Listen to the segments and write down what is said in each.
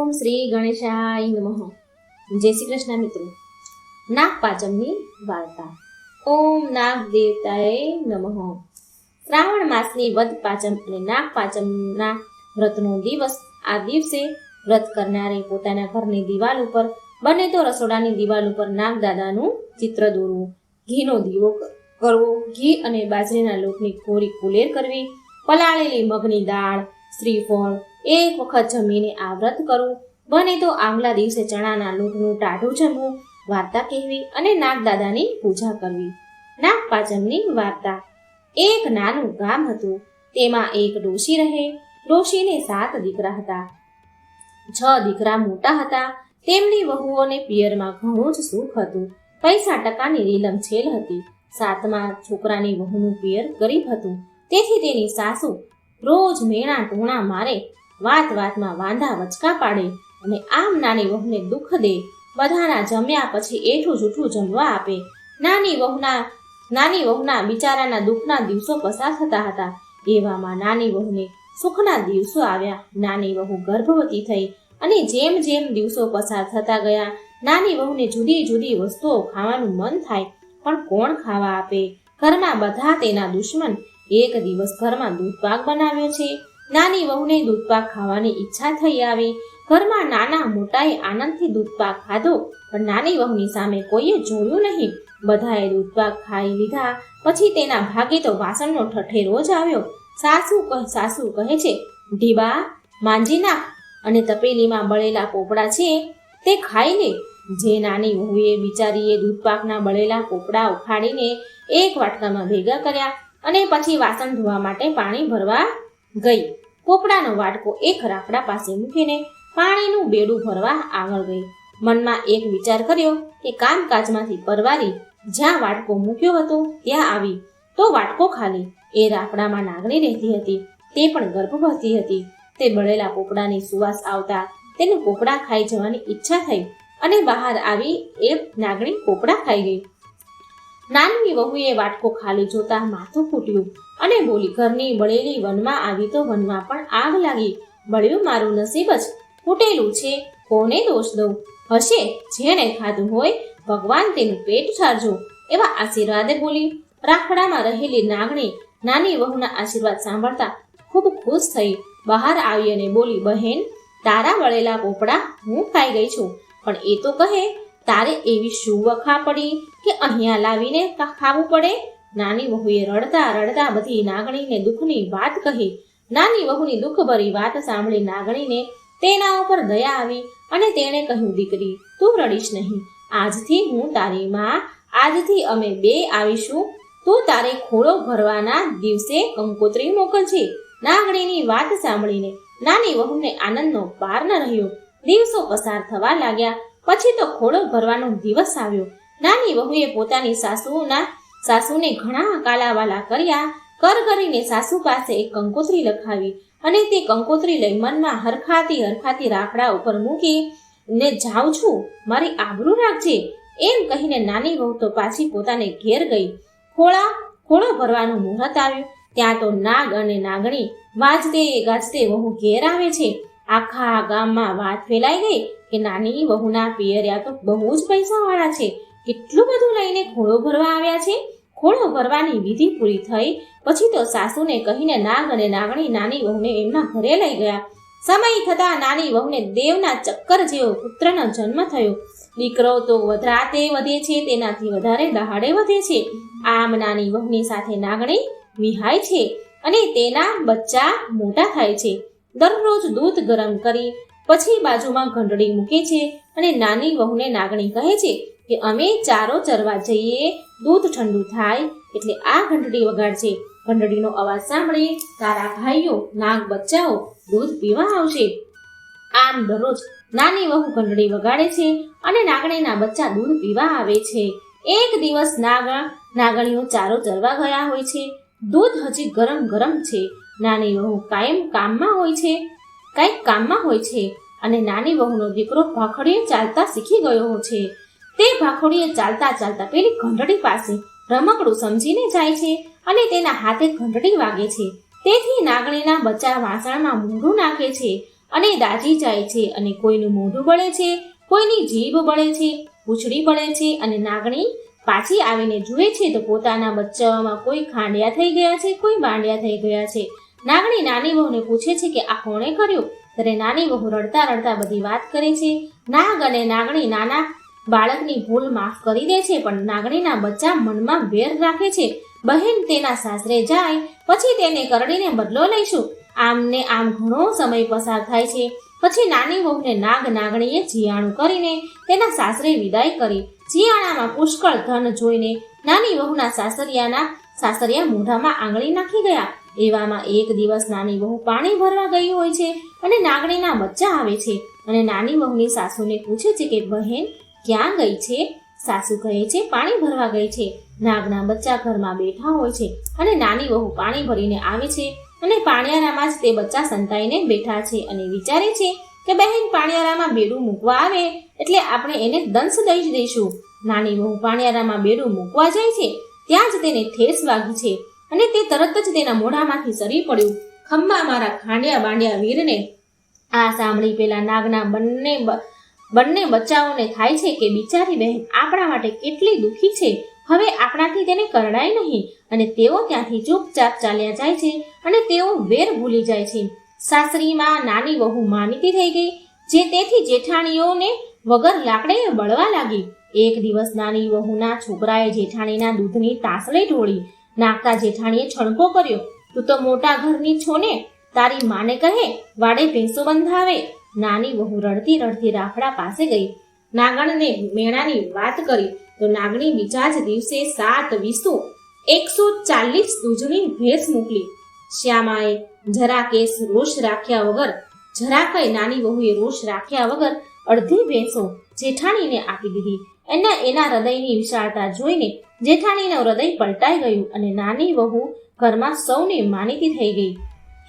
ઓમ શ્રી ગણેશાય નમઃ. જય શ્રી કૃષ્ણ મિત્રો. નાગપાંચમની વાર્તા. ઓમ નાગ દેવતાય નમઃ. શ્રાવણ માસની વદ પાંચમ અને નાગપાંચમના વ્રતનો દિવસ. આ દિવસે વ્રત કરનારે પોતાના ઘરની દિવાલ ઉપર, બને તો રસોડાની દિવાલ ઉપર નાગદાદાનું ચિત્ર દોરવું, ઘીનો દીવો કરવો, ઘી અને બાજરીના લોટની કોરી કુલેર કરવી, પલાળેલી મગની દાળ, શ્રીફળ એક વખત જમીને આ વ્રત કરવું, બને તો આગલા દિવસે ચણાના લોટનું ટાઢું જમવું, વાર્તા કહેવી અને નાગદાદાની પૂજા કરવી. નાગપાંચમની વાર્તા. એક નાનું ગામ હતું. તેમાં એક ડોશી રહે. ડોશીને 7 દીકરા હતા. 6 દીકરા મોટા હતા. તેમની વહુઓને પિયરમાં ઘણું જ સુખ હતું. પૈસા ટકાની રીલમછેલ હતી. 7મા છોકરાની વહુનું પિયર ગરીબ હતું. તેથી તેની સાસુ રોજ મેણા ટોણા મારે, વાત વાતમાં વાંધા વચકા પાડે અને આમ નાની વહુને દુઃખ દે. બધાના જમ્યા પછી એઠું જૂઠું જમવા આપે. નાની વહુના બિચારાના દુઃખના દિવસો પસાર થતા હતા. એવામાં નાની વહુને સુખના દિવસો આવ્યા. નાની વહુ ગર્ભવતી થઈ અને જેમ જેમ દિવસો પસાર થતા ગયા, નાની વહુને જુદી જુદી વસ્તુઓ ખાવાનું મન થાય, પણ કોણ ખાવા આપે? ઘરમાં બધા તેના દુશ્મન. એક દિવસ ઘરમાં દૂધપાક બનાવ્યો છે. નાની વહુને દૂધપાક ખાવાની ઈચ્છા થઈ આવી. ઘરમાં નાના મોટાએ આનંદથી દૂધપાક ખાધો, પણ નાની વહુની સામે કોઈએ જોયું નહીં. બધાએ દૂધપાક ખાઈ લીધા પછી તેના ભાગે તો વાસણનો ઠઠેરો જ આવ્યો. સાસુ કહે છે, ઢીબા માંજી નાખ અને તપેલીમાં બળેલા પોપડા છે તે ખાઈ લે. જે નાની વહુએ બિચારીએ દૂધપાકના બળેલા પોપડા ઉખાડીને એક વાટકામાં ભેગા કર્યા અને પછી વાસણ ધોવા માટે પાણી ભરવા ગઈ. પોપડાનો વાટકો એક રાફડા પાસે મૂકીને પાણીનું બેડું ભરવા આગળ ગઈ. મનમાં એક વિચાર કર્યો કે કામકાજમાંથી પરવારી જ્યાં વાટકો મૂક્યો હતો ત્યાં આવી તો વાટકો ખાલી. એ રાફડામાં નાગણી રહેતી હતી. તે પણ ગર્ભવતી હતી. તે બળેલા પોપડાની સુવાસ આવતા તેને પોપડા ખાઈ જવાની ઈચ્છા થઈ અને બહાર આવી એ નાગણી પોપડા ખાઈ ગઈ. નાની વહુએ વાટકો ખાલી જોતા માથું ફૂટ્યું અને બોલી, ઘરની બળેલી વનમાં આવી તો વનમાં પણ આગ લાગી. બળ્યું મારું નસીબ જ, ફૂટેલું છે, કોને દોષ દઉં? હશે જેણે ખાધું હોય, ભગવાન તેનું પેટ ઠારજો, એવા આશીર્વાદે બોલી. રાફડામાં રહેલી નાગણી નાની વહુના આશીર્વાદ સાંભળતા ખૂબ ખુશ થઈ. બહાર આવી અને બોલી, બહેન, તારા બળેલા પોપડા હું ખાઈ ગઈ છું, પણ એ તો કહે તારે એવી શું વખા પડી કે અહીંયા લાવીને ખાવું પડે? નાની વહુએ રડતા રડતા બધી નાગણીને દુઃખની વાત કહી. નાની વહુની દુઃખભરી વાત સાંભળી નાગણીને તેના ઉપર દયા આવી અને તેણે કહ્યું, દીકરી, તું રડીશ નહીં. આજથી હું તારી માં, આજથી અમે 2 આવીશું. તું તારે ખોળો ભરવાના દિવસે કંકોત્રી મોકલજે. નાગણીની વાત સાંભળીને નાની વહુને આનંદનો પાર ન રહ્યો. દિવસો પસાર થવા લાગ્યા. પછી તો ખોળો ભરવાનો દિવસ આવ્યો. નાની વહુએ પોતાની સાસુને ઘણા કાલાવાલા કર્યા. કરીને સાસુ પાસે એક કંકોત્રી લખાવી અને તે કંકોત્રી લઈ મનમાં હરખાતી રાફડા ઉપર મૂકી ને જાઉં છું, મારી આબરૂ રાખજે, એમ કહીને નાની વહુ તો પાછી પોતાને ઘેર ગઈ. ખોળો ભરવાનું મુહૂર્ત આવ્યું. ત્યાં તો નાગ અને નાગણી વાજતે ગાજતે વહુ ઘેર આવે છે. આખા ગામમાં વાત ફેલાઈ ગઈ કે નાની વહુના પિયરિયા તો બહુ જ પૈસાવાળા છે, કેટલું બધું લઈને ખોળો ભરવા આવ્યા છે. ખોળો ભરવાની વિધિ પૂરી થઈ પછી તો સાસુને કહીને નાગ અને નાગણી નાની વહુને એમના ઘરે લઈ ગયા. સમય થતાં નાની વહુને દેવના ચક્કર જેવો પુત્રનો જન્મ થયો. દીકરો તો રાતે વધે છે, તેનાથી વધારે દહાડે વધે છે. આમ નાની વહુની સાથે નાગણી વિહાય છે અને તેના બચ્ચા મોટા થાય છે. દરરોજ દૂધ ગરમ કરી પછી બાજુમાં ઘંટડી મૂકે છે અને નાની વહુને નાગણી કહે છે કે અમે ચારો ચરવા જઈએ, દૂધ ઠંડુ થાય એટલે આ ઘંટડી વગાડશે. ઘંટડીનો અવાજ સાંભળી તારા ભાઈઓ નાગ બચ્ચાઓ દૂધ પીવા આવશે. આમ દરરોજ નાની વહુ ઘંટડી વગાડે છે અને નાગણીના બચ્ચા દૂધ પીવા આવે છે. એક દિવસ નાગણીઓ ચારો ચરવા ગયા હોય છે. દૂધ હજી ગરમ ગરમ છે. નાની વહુ કાંઈક કામમાં હોય છે અને નાની વહુનો દીકરો ભાખડીએ ચાલતા શીખી ગયો છે. તે ભાખડીએ ચાલતા ચાલતા પેલી ઘંટડી પાસે રમકડું સમજીને જાય છે અને તેના હાથે ઘંટડી વાગે છે. તેથી નાગણીના બચ્ચા વાસણમાં મોઢું નાખે છે અને દાઝી જાય છે અને કોઈનું મોઢું બળે છે, કોઈની જીભ બળે છે, પૂંછડી બળે છે અને નાગણી પાછી આવીને જુએ છે તો પોતાના બચ્ચાઓમાં કોઈ ખાંડિયા થઈ ગયા છે, કોઈ બાંડિયા થઈ ગયા છે. નાગણી નાની વહુને પૂછે છે કે આ કોણે કર્યું? ત્યારે નાની વહુ રડતા રડતા બધી વાત કરે છે. નાગ અને નાગણી નાના બાળકની ભૂલ માફ કરી દે છે, પણ નાગણીના બચ્ચા મનમાં વેર રાખે છે. બહેન તેના સાસરે જાય પછી તેને કરડીને બદલો લઈશું. આમ ને આમ ઘણો સમય પસાર થાય છે. પછી નાની વહુને નાગણીએ જીયાણું કરીને તેના સાસરે વિદાય કરી. જીયાણામાં પુષ્કળ ધન જોઈને નાની વહુના સાસરિયા મોઢામાં આંગળી નાખી ગયા. એવામાં એક દિવસ નાની વહુ પાણી ભરવા ગઈ હોય છે અને નાગણીના બચ્ચા આવે છે અને નાની વહુની સાસુને પૂછે છે કે બહેન ક્યાં ગઈ છે? સાસુ કહે છે પાણી ભરવા ગઈ છે. નાગના બચ્ચા ઘરમાં બેઠા હોય છે અને નાની વહુ પાણી ભરીને આવે છે અને પાણિયારામાં જ તે બચ્ચા સંતાઈને બેઠા છે અને વિચારે છે કે બહેન પાણિયારામાં બેડું મૂકવા આવે એટલે આપણે એને દંશ દઈ જ દઈશું. નાની વહુ પાણિયારામાં બેડું મૂકવા જાય છે ત્યાં જ તેને ઠેસ વાગી છે અને તે તરત જ તેના મોઢામાંથી સરી પડ્યું. ખમ્મા મારા ખાંડિયા બાંડિયા વીરને! આ સાંભળી પેલા નાગના બંને બચ્ચાઓને થાય છે કે બિચારી બહેન આપણા માટે કેટલી દુઃખી છે, હવે આપણાથી તેને કરડાય નહીં. અને તેઓ ત્યાંથી ચૂપચાપ ચાલ્યા જાય છે અને તેઓ વેર ભૂલી જાય છે. સાસરીમાં નાની વહુ માનીતી થઈ ગઈ, જે તેથી જેઠાણીઓને વગર લાકડે બળવા લાગી. એક દિવસ નાની વહુના છોકરાએ જેઠાણીના દૂધની તાસળી ઢોળી. નાગતા જેઠાણીએ છણકો કર્યો, તું તો મોટા ઘરની છો ને, તારી માને કહે વાડે ભેંસો બંધાવે. નાની વહુ રડતી રડતી રાફડા પાસે ગઈ. નાગણને મેણાની વાત કરી તો નાગણી બીજા જ દિવસે 7 વીસુ 140 દૂધની ભેંસ મોકલી. શ્યામાએ રોષ રાખ્યા વગર અડધી ભેંસો જેઠાણીને આપી દીધી. એના હૃદયની વિશાળતા જોઈને જેઠાણીનું હૃદય પલટાઈ ગયું અને નાની વહુ ઘરમાં સૌને માનીતી થઈ ગઈ.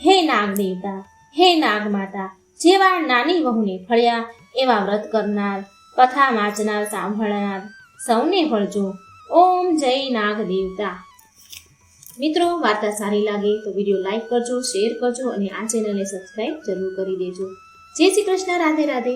હે નાગ દેવતા, હે નાગ માતા, જેવા નાની વહુને ફળ્યા એવા વ્રત કરનાર, કથા વાંચનાર, સાંભળનાર સૌને ફળજો. ઓમ જય નાગ દેવતા. મિત્રો, વાર્તા સારી લાગે તો વિડીયો લાઈક કરજો, શેર કરજો અને આ ચેનલને સબસ્ક્રાઈબ જરૂર કરી દેજો. જય શ્રી કૃષ્ણ. રાધે રાધે.